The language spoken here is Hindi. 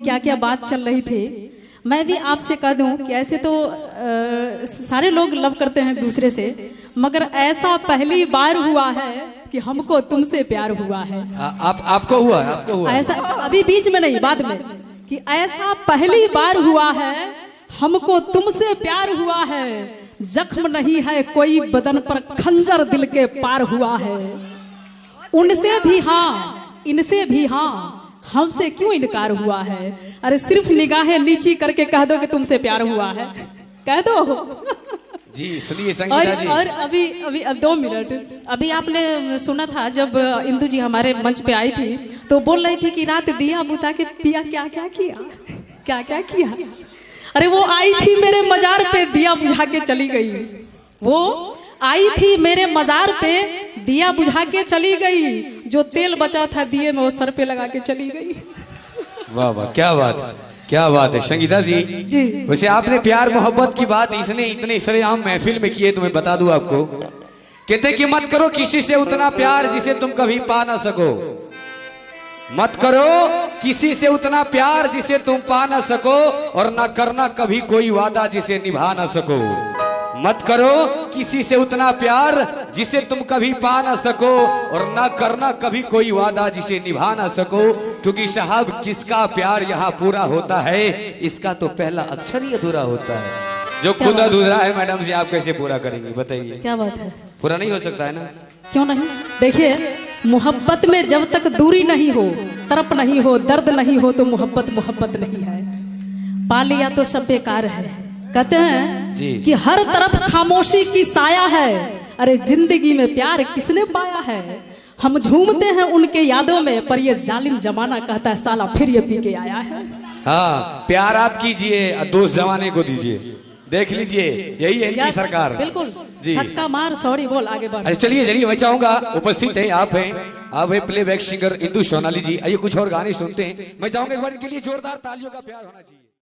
क्या क्या बात चल रही थी। मैं भी आपसे कह दूं कि ऐसे तो सारे लोग लव करते हैं दूसरे से, मगर ऐसा पहली बार हुआ है कि हमको तुमसे प्यार हुआ है। आपको हुआ है? आपको हुआ ऐसा अभी बीच में नहीं, बाद में, कि ऐसा पहली बार हुआ है हमको तुमसे प्यार हुआ है। जख्म नहीं है कोई बदन पर, खंजर दिल के पार हुआ है। उनसे भी हाँ, इनसे भी हाँ, हमसे क्यों इनकार हुआ है। अरे सिर्फ निगाहें नीची करके कह दो कि तुमसे प्यार हुआ है, कह दो जी। सुनिए संगीता जी। और अब 2 मिनट, अभी आपने सुना था जब इंदु जी हमारे मंच पे आई थी तो बोल रही थी कि रात दिया बुता के पिया क्या क्या किया, क्या क्या किया। अरे वो आई थी मेरे मजार पे दिया बुझा के चली गई, वो आई थी मेरे मजार पे दिया बुझा के चली गई। जो तेल बचा था दिए में वो सर पे लगा के चली गई। वाह वाह, क्या बात, क्या बात है संगीता जी। जी वैसे आपने प्यार मोहब्बत की बात इसने इतने सरेआम महफिल में की है, तुम्हें बता दूं आपको, कहते कि मत करो किसी से उतना प्यार जिसे तुम कभी पा ना सको। मत करो किसी से उतना प्यार जिसे तुम पा ना सको, और ना करना कभी कोई वादा जिसे निभा ना सको। मत करो किसी से उतना प्यार जिसे तुम कभी पा ना सको, और ना करना कभी कोई वादा जिसे निभा ना सको। क्योंकि साहब किसका प्यार यहाँ पूरा होता है, इसका तो पहला अक्षर ही अधूरा होता है। जो खुद अधूरा है मैडम जी, आप कैसे पूरा करेंगे बताइए। क्या बात है, पूरा नहीं हो सकता है ना? क्यों नहीं। देखिए मोहब्बत में जब तक दूरी नहीं हो, तरफ नहीं हो, दर्द नहीं हो, तो मोहब्बत मोहब्बत नहीं है। पा लिया तो सब बेकार है। कहते हैं कि हर तरफ खामोशी की साया है। अरे जिंदगी में प्यार किसने पाया है। हम झूमते हैं उनके यादों में, पर ये जालिम जमाना कहता है साला फिर ये पी के आया है। हाँ, प्यार आप कीजिए, दोस्त जमाने को दीजिए। देख लीजिए, यही है इनकी सरकार। बिल्कुल जी। धक्का मार, सॉरी बोल, आगे बढ़। अच्छा चलिए मैं चाहूंगा, उपस्थित हैं आप हैं प्लेबैक सिंगर इंदु सोनाली जी। आइए कुछ और गाने सुनते हैं। मैं चाहूंगा एक बार इनके लिए जोरदार तालियों का प्यार होना चाहिए।